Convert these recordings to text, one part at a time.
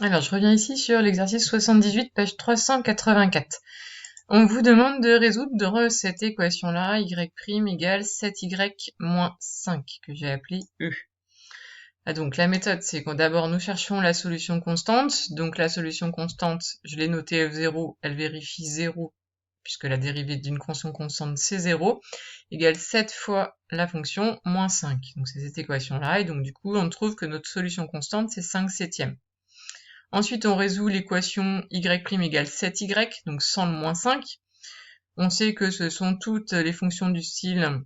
Alors, je reviens ici sur l'exercice 78, page 384. On vous demande de résoudre cette équation-là, y' égale 7y moins 5, que j'ai appelée E. Donc, la méthode, c'est que d'abord, nous cherchons la solution constante. Donc, la solution constante, je l'ai notée F0, elle vérifie 0, puisque la dérivée d'une fonction constante, c'est 0, égale 7 fois la fonction moins 5. Donc, c'est cette équation-là. Et donc, du coup, on trouve que notre solution constante, c'est 5 septièmes. Ensuite, on résout l'équation y' égale 7y, donc sans le moins 5. On sait que ce sont toutes les fonctions du style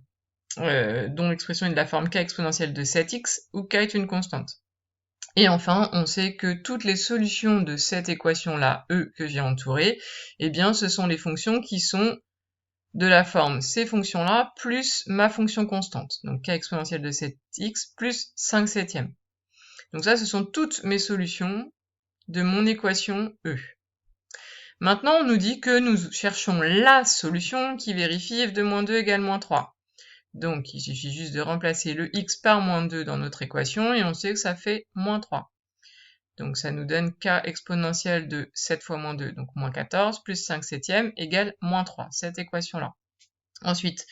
dont l'expression est de la forme k exponentielle de 7x, où k est une constante. Et enfin, on sait que toutes les solutions de cette équation-là, E, que j'ai entourée, eh bien, ce sont les fonctions qui sont de la forme ces fonctions-là plus ma fonction constante, donc k exponentielle de 7x plus 5 septièmes. Donc ça, ce sont toutes mes solutions de mon équation E. Maintenant, on nous dit que nous cherchons la solution qui vérifie f de moins 2 égale moins 3. Donc, il suffit juste de remplacer le x par moins 2 dans notre équation, et on sait que ça fait moins 3. Donc, ça nous donne k exponentielle de 7 fois moins 2, donc moins 14, plus 5 septièmes, égale moins 3, cette équation-là. Ensuite,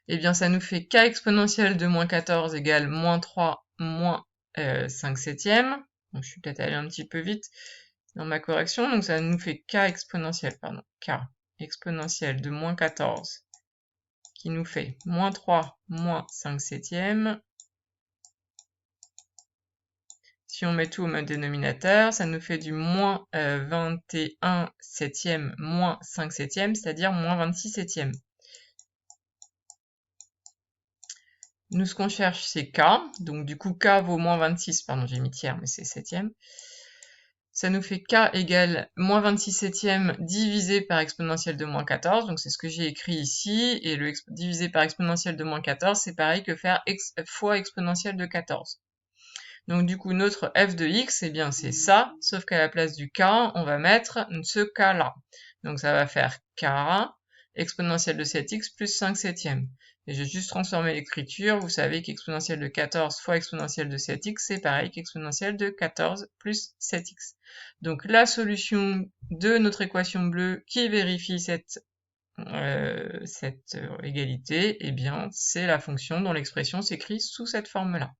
eh bien, ça nous fait k exponentielle de moins 14 égale moins 3 moins 5 septièmes. Donc, je suis peut-être allé un petit peu vite dans ma correction. Donc, ça nous fait k exponentielle de moins 14 qui nous fait moins 3 moins 5 septièmes. Si on met tout au même dénominateur, ça nous fait du moins 21 septièmes moins 5 septièmes, c'est-à-dire moins 26 septièmes. Nous, ce qu'on cherche, c'est k. Donc, du coup, k vaut moins 26, pardon, j'ai mis tiers, mais c'est septième. Ça nous fait k égale moins 26 septièmes divisé par exponentielle de moins 14. Donc, c'est ce que j'ai écrit ici. Et le divisé par exponentielle de moins 14, c'est pareil que faire fois exponentielle de 14. Donc, du coup, notre f de x, eh bien, c'est ça. Sauf qu'à la place du k, on va mettre ce k-là. Donc, ça va faire k exponentielle de 7x plus 5 septièmes. Et j'ai juste transformé l'écriture. Vous savez qu'exponentielle de 14 fois exponentielle de 7x, c'est pareil qu'exponentielle de 14 plus 7x. Donc la solution de notre équation bleue qui vérifie cette égalité, eh bien, c'est la fonction dont l'expression s'écrit sous cette forme-là.